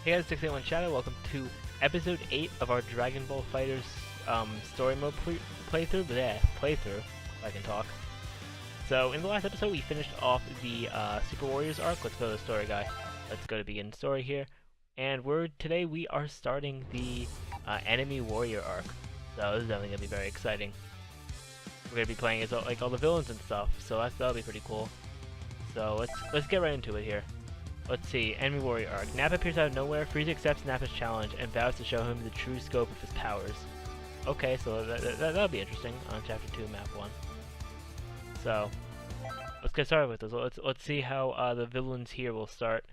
Hey guys, 681 Shadow, welcome to episode 8 of our Dragon Ball FighterZ story mode playthrough, if I can talk. So, in the last episode we finished off the Super Warriors arc. Let's go to the story guy. Let's go to begin story here. And today we are starting the enemy warrior arc. So this is definitely going to be very exciting. We're going to be playing as like all the villains and stuff, so that'll be pretty cool. So let's get right into it here. Let's see, enemy warrior arc. Nappa appears out of nowhere. Frieza accepts Nappa's challenge and vows to show him the true scope of his powers. Okay, so that'll be interesting on Chapter 2, Map 1. So, let's get started with this. Let's see how the villains here will start.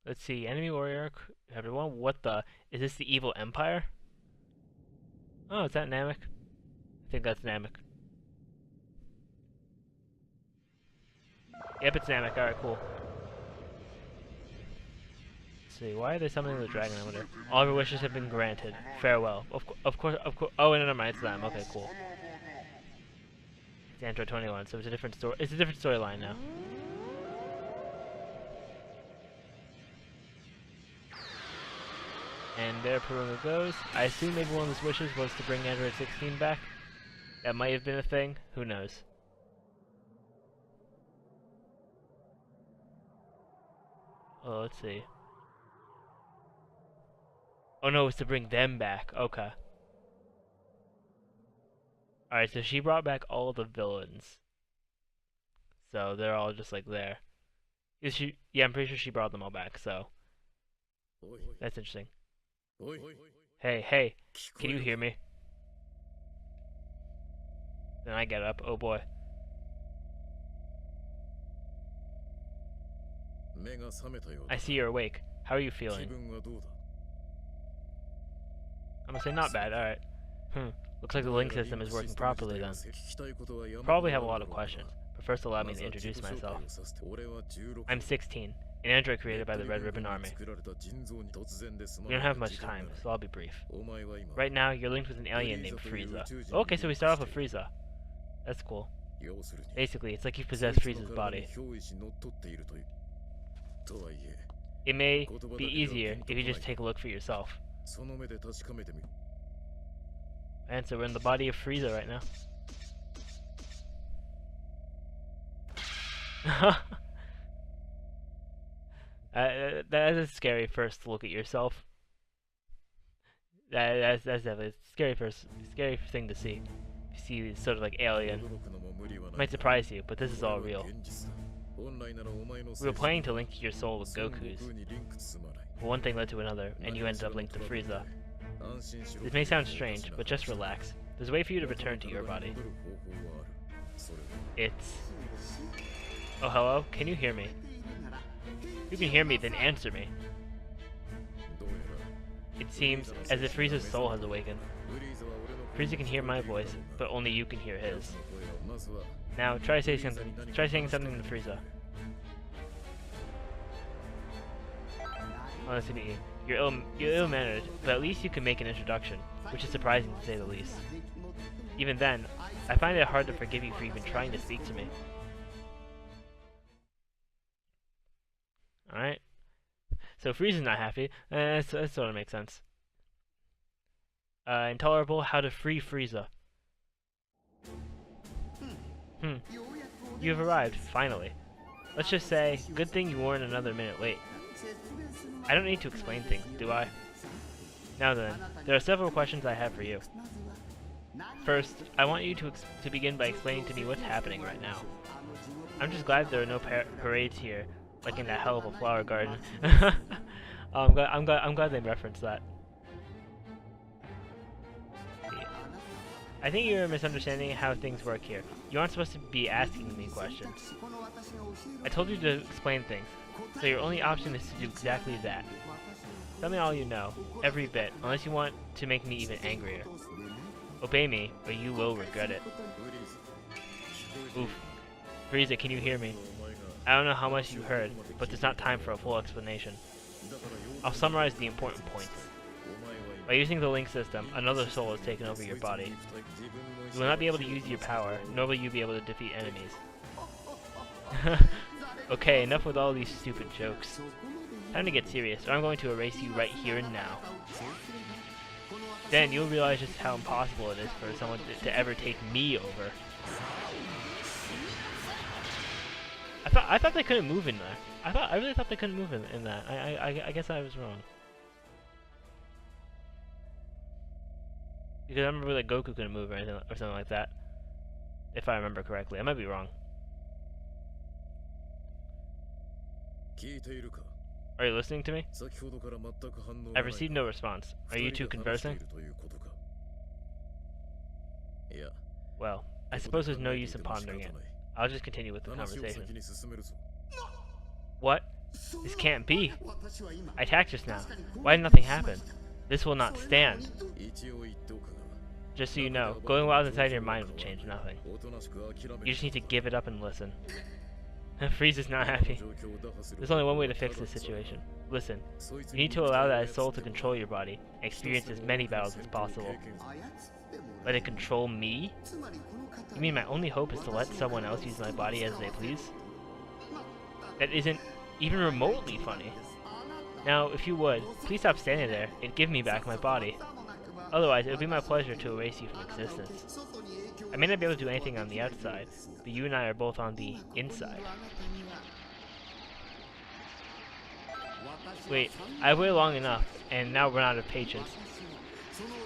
Let's see, enemy warrior arc, Chapter 1. What the? Is this the evil empire? Oh, is that Namek? I think that's Namek. Yep, it's Namek. Alright, cool. Let's see, why are they summoning the dragon, I wonder? All of your wishes have been granted. Farewell. Of course. Oh, no, never mind, it's them. Okay, cool. It's Android 21, so it's a different story. It's a different storyline now. And there Perunga goes. I assume maybe one of his wishes was to bring Android 16 back. That might have been a thing. Who knows? Oh, let's see. Oh no, it's to bring them back. Okay. Alright, so she brought back all the villains. So they're all just like there. Is she? Yeah, I'm pretty sure she brought them all back, so. That's interesting. Hey, can you hear me? Then I get up. Oh boy. I see you're awake. How are you feeling? I'm gonna say not bad, alright. Looks like the link system is working properly then. Probably have a lot of questions, but first allow me to introduce myself. I'm 16, an android created by the Red Ribbon Army. We don't have much time, so I'll be brief. Right now, you're linked with an alien named Frieza. Okay, so we start off with Frieza. That's cool. Basically, it's like you possess Frieza's body. It may be easier if you just take a look for yourself. And so we're in the body of Frieza right now. That is a scary first look at yourself. That's definitely a scary thing to see. You see this sort of like alien. Might surprise you, but this is all real. We were planning to link your soul with Goku's, but one thing led to another, and you ended up linked to Frieza. This may sound strange, but just relax. There's a way for you to return to your body. It's... Oh, hello? Can you hear me? If you can hear me, then answer me. It seems as if Frieza's soul has awakened. Frieza can hear my voice, but only you can hear his. Now, try saying something to Frieza. Honestly, you're ill-mannered, but at least you can make an introduction, which is surprising to say the least. Even then, I find it hard to forgive you for even trying to speak to me. Alright. So Frieza's not happy. That sort of makes sense. Intolerable, how to free Frieza. You've arrived, finally. Let's just say, good thing you weren't another minute late. I don't need to explain things, do I? Now then, there are several questions I have for you. First, I want you to begin by explaining to me what's happening right now. I'm just glad there are no parades here, like in that hell of a flower garden. I'm glad they referenced that. I think you're misunderstanding how things work here. You aren't supposed to be asking me questions. I told you to explain things, so your only option is to do exactly that. Tell me all you know, every bit, unless you want to make me even angrier. Obey me, or you will regret it. Oof. Frieza, can you hear me? I don't know how much you heard, but there's not time for a full explanation. I'll summarize the important points. By using the link system, another soul has taken over your body. You will not be able to use your power, nor will you be able to defeat enemies. Okay, enough with all these stupid jokes. Time to get serious, or I'm going to erase you right here and now. Then you'll realize just how impossible it is for someone to ever take me over. I thought they couldn't move in there. I really thought they couldn't move in that. I guess I was wrong. Because I remember that Goku couldn't move or anything or something like that. If I remember correctly. I might be wrong. Are you listening to me? I've received no response. Are you two conversing? Well, I suppose there's no use in pondering it. I'll just continue with the conversation. What? This can't be. I attacked just now. Why did nothing happen? This will not stand. Just so you know, going wild inside your mind will change nothing. You just need to give it up and listen. Frieza's not happy. There's only one way to fix this situation. Listen, you need to allow that soul to control your body and experience as many battles as possible. Let it control me? You mean my only hope is to let someone else use my body as they please? That isn't even remotely funny. Now, if you would, please stop standing there and give me back my body. Otherwise, it would be my pleasure to erase you from existence. I may not be able to do anything on the outside, but you and I are both on the inside. Wait, I've waited long enough, and now run out of patience.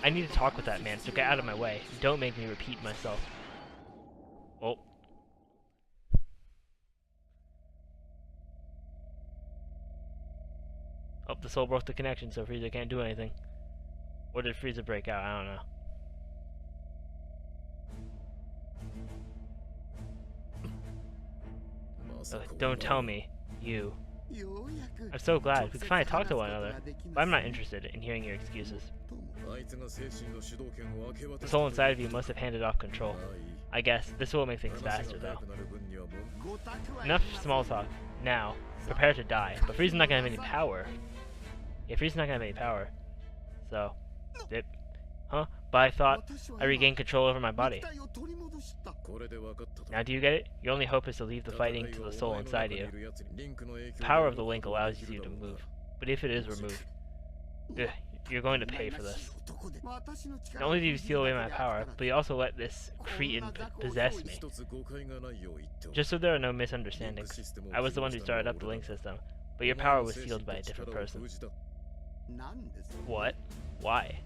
I need to talk with that man, so get out of my way. Don't make me repeat myself. Oh. Oh, the soul broke the connection, so Frieza can't do anything. Or did Frieza break out? I don't know. Don't tell me, you. I'm so glad we can finally talk to one another, but I'm not interested in hearing your excuses. The soul inside of you must have handed off control. I guess this will make things faster, though. Enough small talk. Now, prepare to die. But Frieza's not gonna have any power. Yeah, Frieza's not gonna have any power. So, dip. Huh? But I thought I regained control over my body. Now do you get it? Your only hope is to leave the fighting to the soul inside you. The power of the link allows you to move, but if it is removed, you're going to pay for this. Not only do you steal away my power, but you also let this cretin possess me. Just so there are no misunderstandings, I was the one who started up the link system, but your power was sealed by a different person. What? Why?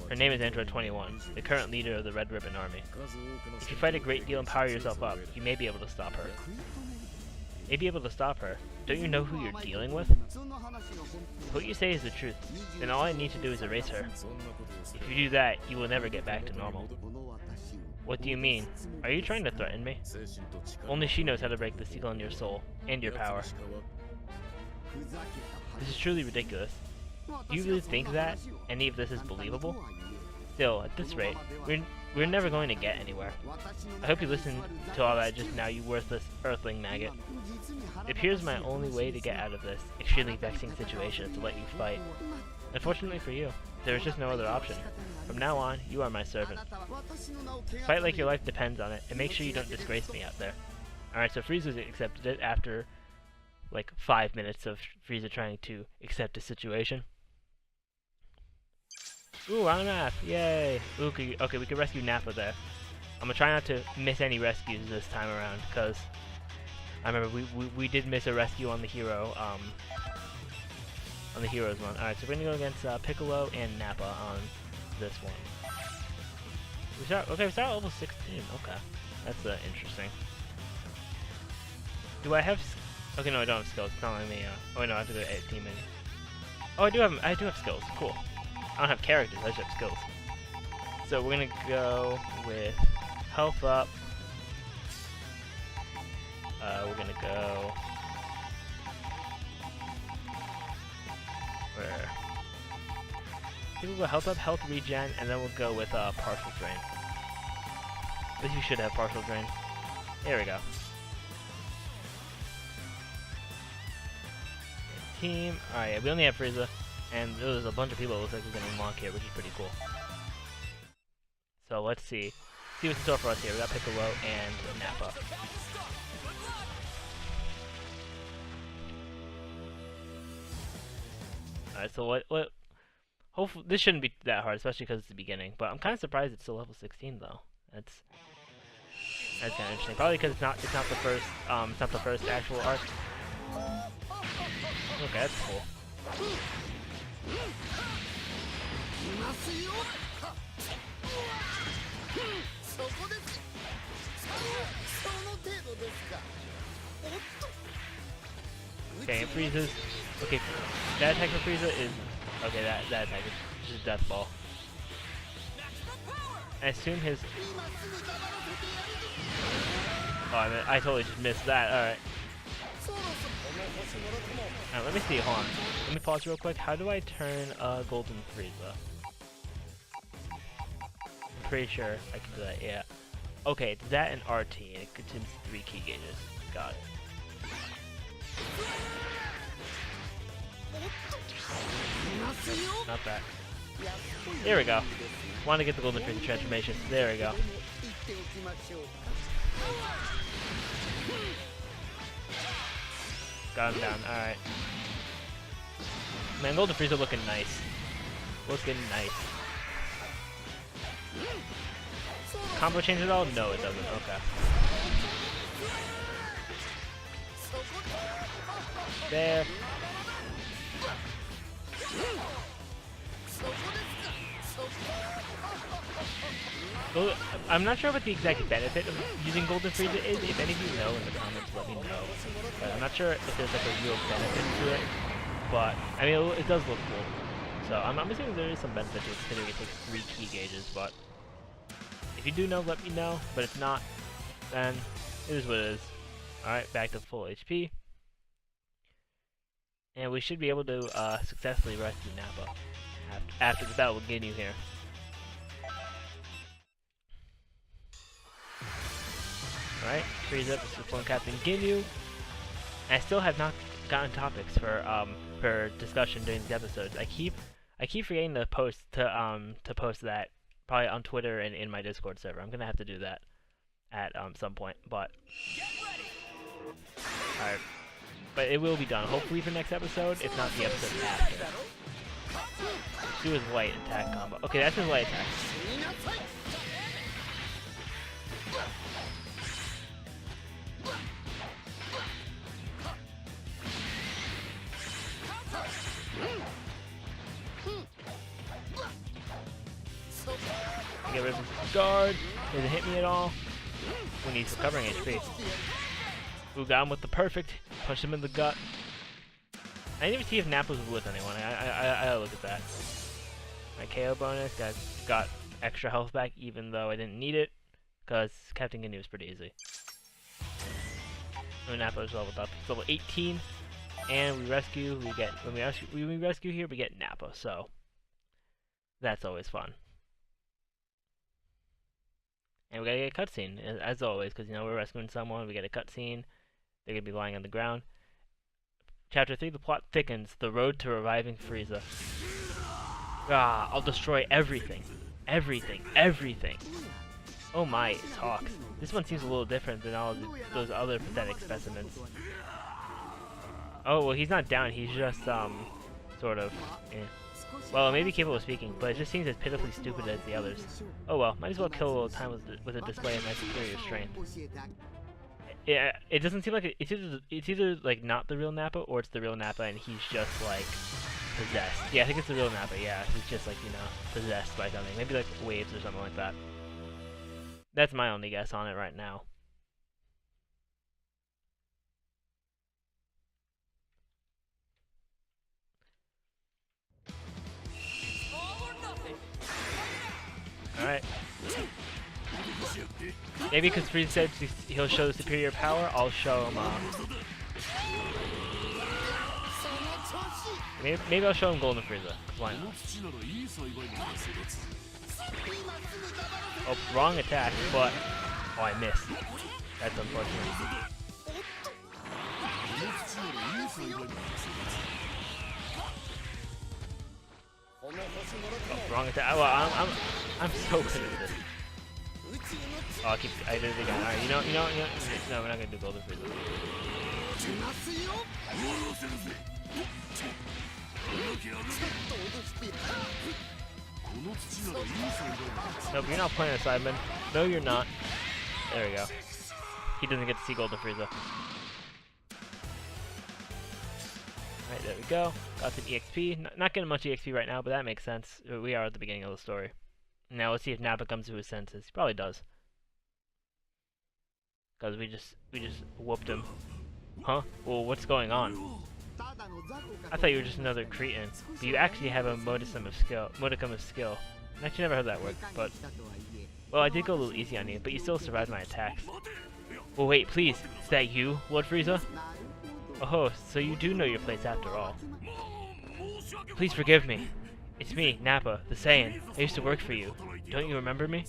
Her name is Android 21, the current leader of the Red Ribbon Army. If you fight a great deal and power yourself up, you may be able to stop her. May be able to stop her? Don't you know who you're dealing with? If what you say is the truth, then all I need to do is erase her. If you do that, you will never get back to normal. What do you mean? Are you trying to threaten me? Only she knows how to break the seal in your soul, and your power. This is truly ridiculous. Do you really think that any of this is believable? Still, at this rate, we're never going to get anywhere. I hope you listened to all that just now, you worthless earthling maggot. It appears my only way to get out of this extremely vexing situation is to let you fight. Unfortunately for you, there is just no other option. From now on, you are my servant. Fight like your life depends on it, and make sure you don't disgrace me out there. Alright, so Frieza accepted it after like 5 minutes of Frieza trying to accept the situation. Ooh, on a map! Yay! Ooh, okay, we can rescue Nappa there. I'm gonna try not to miss any rescues this time around, because I remember we did miss a rescue on the hero, on the heroes one. Alright, so we're gonna go against Piccolo and Nappa on this one. We start at level 16. Okay, that's interesting. Do I have? Okay, no, I don't have skills. It's not letting me. Oh no, I have to go to 18 minutes. Oh, I do have skills. Cool. I don't have characters, I just have skills. So we're gonna go with health up. We're gonna go where? I think we'll go health up, health regen, and then we'll go with partial drain. At least we should have partial drain. There we go. Team. Alright, we only have Frieza. And there's a bunch of people it looks like we're going to unlock here, which is pretty cool. So let's see. See what's in store for us here. We got Piccolo and Nappa. Alright, so what? Hopefully, this shouldn't be that hard, especially because it's the beginning. But I'm kind of surprised it's still level 16 though. That's kind of interesting. Probably because it's not the first actual arc. Okay, that's cool. Okay, it freezes. Okay, that attack for Frieza is... Okay, that attack is just Death Ball. I assume his... Oh, I totally just missed that. Alright. Alright, let me see. Hold on. Let me pause real quick. How do I turn Golden Frieza? I'm pretty sure I can do that, yeah. Okay, it's that and RT, and it contains 3 key gauges. Got it. Not that. There we go. Want to get the Golden Frieza transformation. There we go. Got him down. Alright. Man, Golden Frieza looking nice. Looking nice. Combo change at all? No, it doesn't. Okay. There. Well, I'm not sure what the exact benefit of using Golden Frieza is. If any of you know in the comments, let me know. But I'm not sure if there's like a real benefit to it. But, I mean, it does look cool. So, I'm assuming there is some benefit to it, considering it takes 3 key gauges. But, if you do know, let me know. But if not, then it is what it is. Alright, back to full HP. And we should be able to successfully rescue Nappa after the battle with Ginyu here. Alright, Frieza versus Clone Captain Ginyu. And I still have not gotten topics for discussion during these episodes. I keep forgetting to post that probably on Twitter and in my Discord server. I'm gonna have to do that at some point, but alright. But it will be done, hopefully for next episode, if not the episode after. Let's do his light attack combo. Okay, that's his light attack. Get rid of his guard. Doesn't hit me at all. When he's recovering HP. Ooh, got him with the perfect. Punched him in the gut. I didn't even see if Nappa was with anyone. I gotta look at that. My KO bonus got extra health back, even though I didn't need it, because Captain Ginyu was pretty easy. And Nappa is leveled up. It's level 18, and we rescue. When we rescue here, we get Nappa. So that's always fun. And we gotta get a cutscene, as always, because you know we're rescuing someone. We get a cutscene. They're gonna be lying on the ground. Chapter 3, the plot thickens. The road to reviving Frieza. Ah, I'll destroy everything. Everything. Everything. Oh my, it talks. This one seems a little different than all of those other pathetic specimens. Oh, well, he's not down. He's just, sort of, Well, it may be capable of speaking, but it just seems as pitifully stupid as the others. Oh well, might as well kill a little time with a display of my superior strength. Yeah, it doesn't seem like it's either like not the real Nappa or it's the real Nappa and he's just like possessed. Yeah, I think it's the real Nappa. Yeah, he's just like, you know, possessed by something. Maybe like waves or something like that. That's my only guess on it right now. Alright. Maybe because Frieza said he'll show superior power, I'll show him, maybe I'll show him Golden Frieza, 'cause why not? Oh, wrong attack, but... Oh, I missed. That's unfortunate. Oh, wrong attack. Well, I'm so good at this. Oh, I did it again. Alright, you know, no, we're not gonna do Golden Frieza. Nope, you're not playing a Sideman. No, you're not. There we go. He doesn't get to see Golden Frieza. Alright, there we go. Got some EXP. Not getting much EXP right now, but that makes sense. We are at the beginning of the story. Now let's see if Nappa comes to his senses. He probably does. Because we just whooped him. Huh? Well, what's going on? I thought you were just another cretin, but you actually have a modicum of skill. I actually never heard that word, but... Well, I did go a little easy on you, but you still survived my attacks. Well, wait, please. Is that you, Lord Frieza? Oh, so you do know your place after all. Please forgive me. It's me, Nappa, the Saiyan. I used to work for you. Don't you remember me?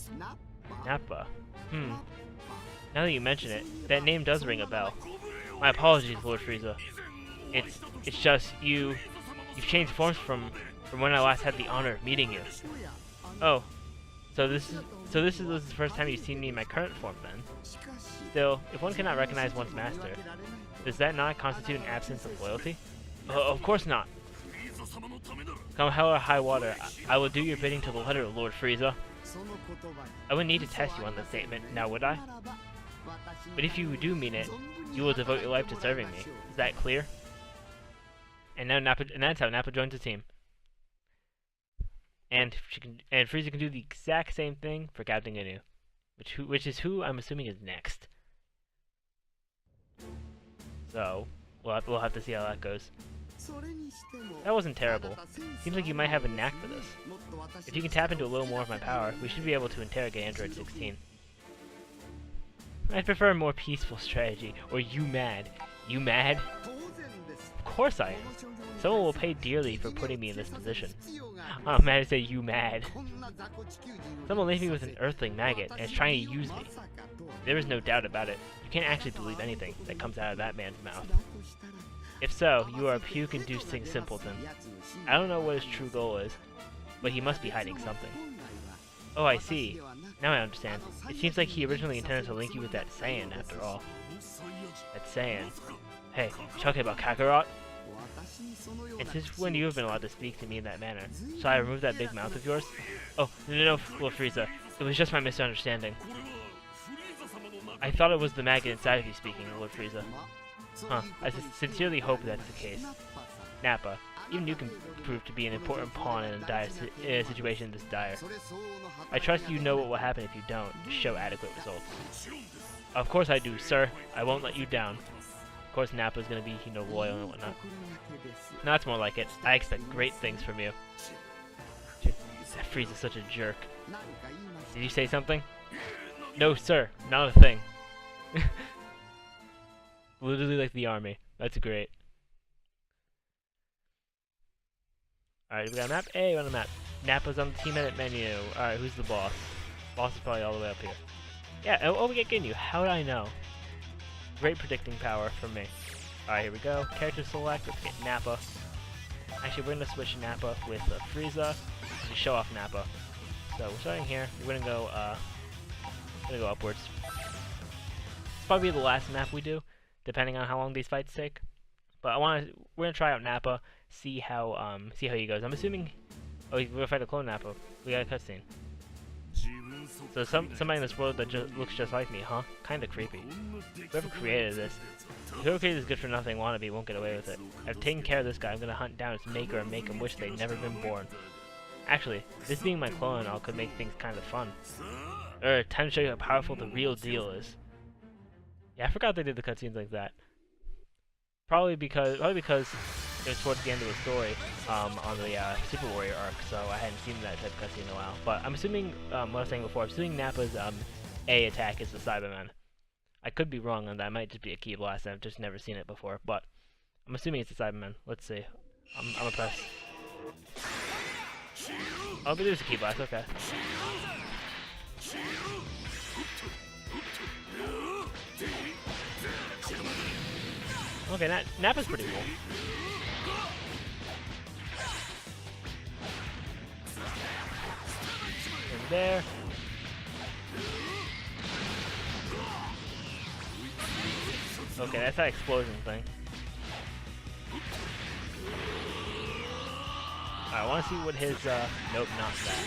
Nappa. Now that you mention it, that name does ring a bell. My apologies, Lord Frieza. It's just you've changed forms from when I last had the honor of meeting you. Oh, so this is the first time you've seen me in my current form then. Still, if one cannot recognize one's master, does that not constitute an absence of loyalty? Of course not. Come hell or high water, I will do your bidding to the letter, Lord Frieza. I wouldn't need to test you on that statement, now would I? But if you do mean it, you will devote your life to serving me. Is that clear? And that's how Nappa joins the team. And Frieza can do the exact same thing for Captain Ginyu, which is who I'm assuming is next. So we'll have to see how that goes. That wasn't terrible. Seems like you might have a knack for this. If you can tap into a little more of my power, we should be able to interrogate Android 16. I'd prefer a more peaceful strategy. Or you mad? You mad? Of course I am. Someone will pay dearly for putting me in this position. Oh man, I say you mad. Someone left me with an earthling maggot and is trying to use me. There is no doubt about it. You can't actually believe anything that comes out of that man's mouth. If so, you are a puke-inducing simpleton. I don't know what his true goal is, but he must be hiding something. Oh, I see. Now I understand. It seems like he originally intended to link you with that Saiyan, after all. That Saiyan. Hey, you talking about Kakarot? And since when you have been allowed to speak to me in that manner? Shall I remove that big mouth of yours? Oh, no, Lord Frieza. It was just my misunderstanding. I thought it was the maggot inside of you speaking, Lord Frieza. Huh, I sincerely hope that's the case. Nappa, even you can prove to be an important pawn in a situation this dire. I trust you know what will happen if you don't show adequate results. Of course I do, sir. I won't let you down. Of course Nappa's gonna be, loyal and whatnot. No, that's more like it. I expect great things from you. That Frieza's such a jerk. Did you say something? No, sir. Not a thing. Literally like the army. That's great. Alright, we got a map. Hey, we're on a map. Nappa's on the team edit menu. Alright, who's the boss? Boss is probably all the way up here. Yeah, oh, we get Ginyu. How did I know? Great predicting power from me. Alright, here we go. Character select. Let's get Nappa. Actually, we're going to switch Nappa with Frieza to show off Nappa. So we're starting here. We're gonna go upwards. It's probably the last map we do, depending on how long these fights take. But we're gonna try out Nappa, see how he goes. I'm assuming. Oh, we're gonna fight a clone Nappa. We got a cutscene. So somebody in this world that looks just like me, huh? Kinda creepy. Whoever created this good for nothing wannabe won't get away with it. I've taken care of this guy. I'm gonna hunt down his maker and make him wish they'd never been born. Actually, this being my clone and all could make things kind of fun. Time to show you how powerful the real deal is. Yeah, I forgot they did the cutscenes like that. Probably because it was towards the end of the story on the Super Warrior arc, so I hadn't seen that type of cutscene in a while. But I'm assuming, what I was saying before, I'm assuming Nappa's A attack is the Cyberman. I could be wrong on that. It might just be a Ki Blast, and I've just never seen it before. But I'm assuming it's a Cyberman. Let's see. I'm gonna press. Oh, but there's a Ki Blast. Okay. Okay, Nappa's pretty cool. And there. Okay, that's that explosion thing. I want to see what his, nope, not that.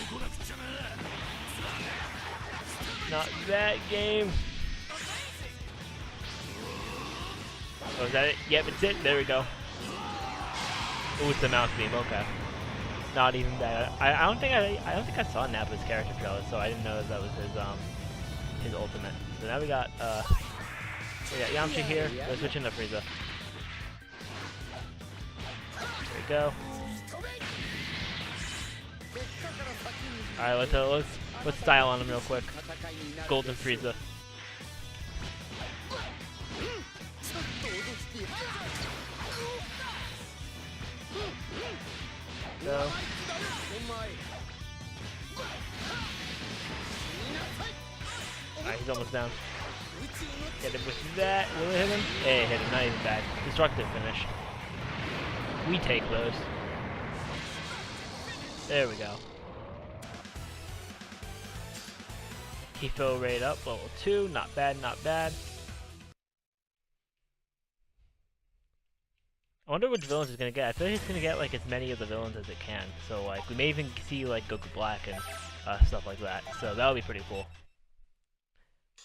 Not that game. Oh, is that it? Yep, it's it. There we go. Oh, it's the mouse beam. Okay. Not even bad. I don't think I saw Nappa's character trailer, so I didn't know that was his ultimate. So now we got Yamcha here. Let's switch into Frieza. There we go. Alright, let's style on him real quick. Golden Frieza. Go. Alright, he's almost down. Get him with that. Will it hit him? Hey, it hit him. Not even bad. Destructive finish. We take those. There we go. Tifo rate up, level 2. Not bad, not bad. I wonder which villains he's gonna get. I feel like he's gonna get like as many of the villains as it can. So like we may even see like Goku Black and stuff like that. So that'll be pretty cool.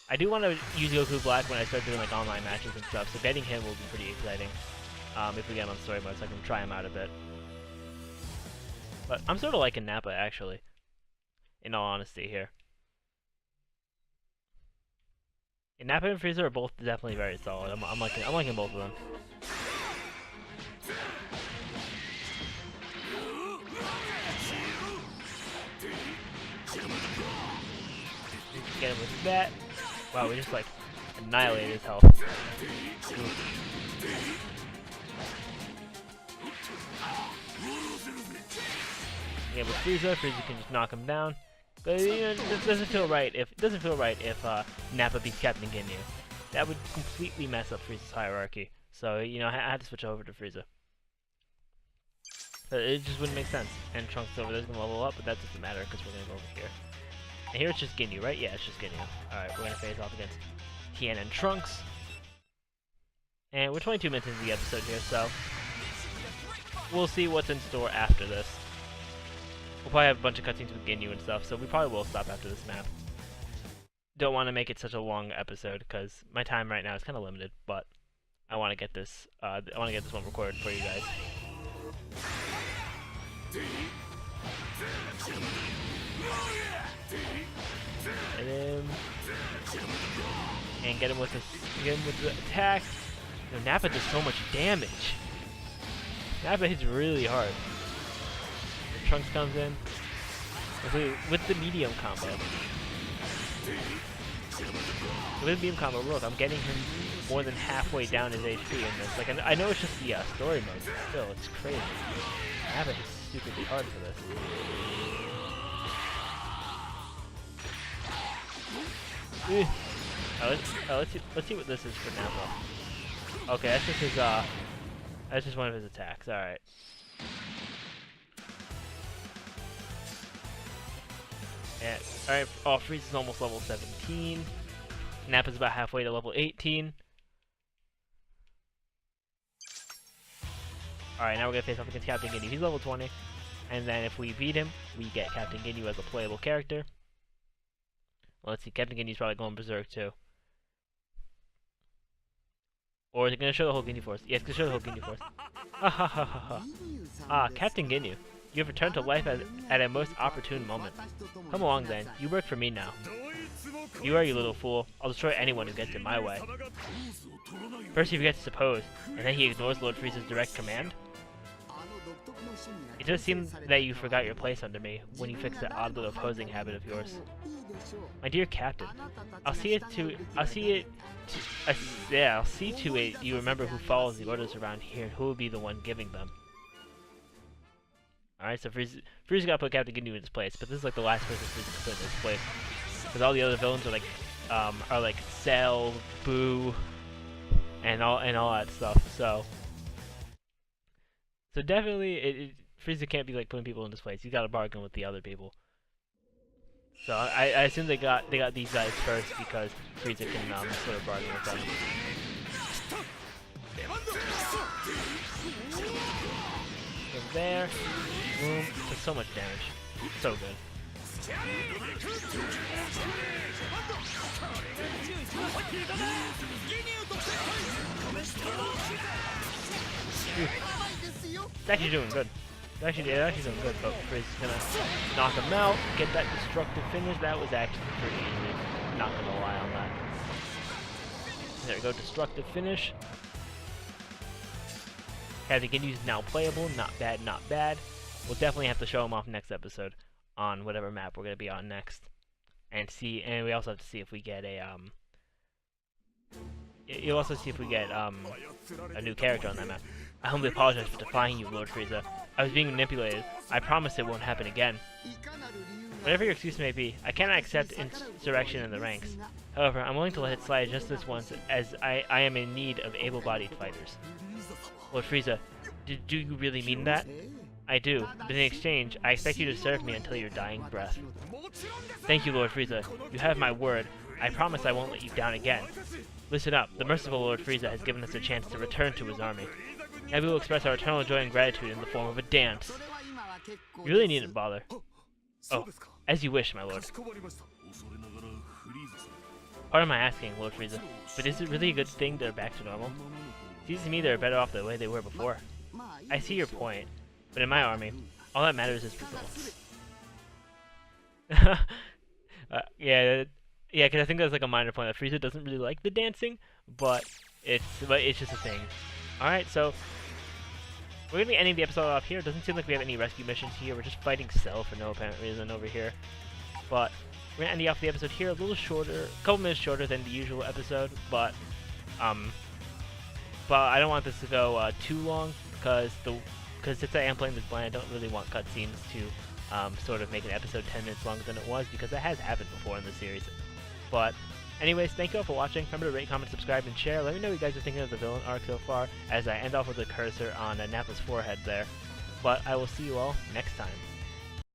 I do want to use Goku Black when I start doing like online matches and stuff. So getting him will be pretty exciting. If we get him on story mode, so I can try him out a bit. But I'm sort of liking Nappa actually. In all honesty here. And Nappa and Frieza are both definitely very solid. I'm liking both of them. Get him with that. Wow, we just like annihilated his health. Yeah, with Frieza can just knock him down. But you know, it doesn't feel right if Nappa beats Captain Ginyu. That would completely mess up Frieza's hierarchy. So you know, I had to switch over to Frieza. So it just wouldn't make sense. And Trunks over there's gonna level up, but that doesn't matter because we're gonna go over here. And here it's just Ginyu, right? Yeah, it's just Ginyu. Alright, we're gonna face off against Tien and Trunks. And we're 22 minutes into the episode here, so we'll see what's in store after this. We'll probably have a bunch of cutscenes with Ginyu and stuff, so we probably will stop after this map. Don't want to make it such a long episode because my time right now is kind of limited, but I want to get this. I want to get this one recorded for you guys. And then, and get him with the attack. You know, Nappa does so much damage. Nappa hits really hard. The Trunks comes in with the medium combo. With the medium combo, look, I'm getting him more than halfway down his HP in this. Like, I know it's just the story mode, but still, it's crazy. Nappa is stupidly hard for this. Let's see what this is for Nappa. Okay, that's just his that's just one of his attacks. All right. And all right. Oh, Frieza's almost level 17. Nappa's about halfway to level 18. All right, now we're gonna face off against Captain Ginyu. He's level 20, and then if we beat him, we get Captain Ginyu as a playable character. Well, let's see. Captain Ginyu's probably going berserk too. Or is it going to show the whole Ginyu Force? Yeah, it's going to show the whole Ginyu Force. Ah, Captain Ginyu. You have returned to life at a most opportune moment. Come along then. You work for me now. You are, you little fool. I'll destroy anyone who gets in my way. First he forgets to suppose, and then he ignores Lord Frieza's direct command? It does seem that you forgot your place under me when you fixed that odd little posing habit of yours. My dear Captain, I'll see to it you remember who follows the orders around here and who will be the one giving them. Alright, so Frieza gotta put Captain Ginyu in his place, but this is like the last person Frieza can put in his place. Because all the other villains are like Cell, Boo, and all that stuff, so definitely Frieza can't be like putting people in his place. He's gotta bargain with the other people. So I assume they got these guys first because Frieza can sort of bargain with them. From there, boom. Does so much damage. So good. It's actually doing good. It's actually doing good, but Frizz is gonna knock him out, get that destructive finish. That was actually pretty easy. Not gonna lie on that. There we go, destructive finish. Kazagini's now playable, not bad, not bad. We'll definitely have to show him off next episode on whatever map we're gonna be on next, and we also have to see if we get a You'll also see if we get a new character on that map. I humbly apologize for defying you, Lord Frieza. I was being manipulated. I promise it won't happen again. Whatever your excuse may be, I cannot accept insurrection in the ranks. However, I'm willing to let it slide just this once, as I am in need of able-bodied fighters. Lord Frieza, do you really mean that? I do, but in exchange, I expect you to serve me until your dying breath. Thank you, Lord Frieza. You have my word. I promise I won't let you down again. Listen up, the merciful Lord Frieza has given us a chance to return to his army. Now we will express our eternal joy and gratitude in the form of a dance. You really needn't bother. Oh, as you wish, my lord. Pardon my asking, Lord Frieza, but is it really a good thing they're back to normal? It seems to me they're better off the way they were before. I see your point, but in my army, all that matters is results. Yeah, because I think that's like a minor point that Frieza doesn't really like the dancing, but it's just a thing. Alright, so we're going to be ending the episode off here. It doesn't seem like we have any rescue missions here. We're just fighting Cell for no apparent reason over here. But we're going to end the episode here, a little shorter, a couple minutes shorter than the usual episode, but I don't want this to go too long, because since I am playing this blind, I don't really want cutscenes to sort of make an episode 10 minutes longer than it was, because that has happened before in the series. But anyways, thank you all for watching. Remember to rate, comment, subscribe, and share. Let me know what you guys are thinking of the villain arc so far, as I end off with a cursor on Nappa's forehead there. But I will see you all next time.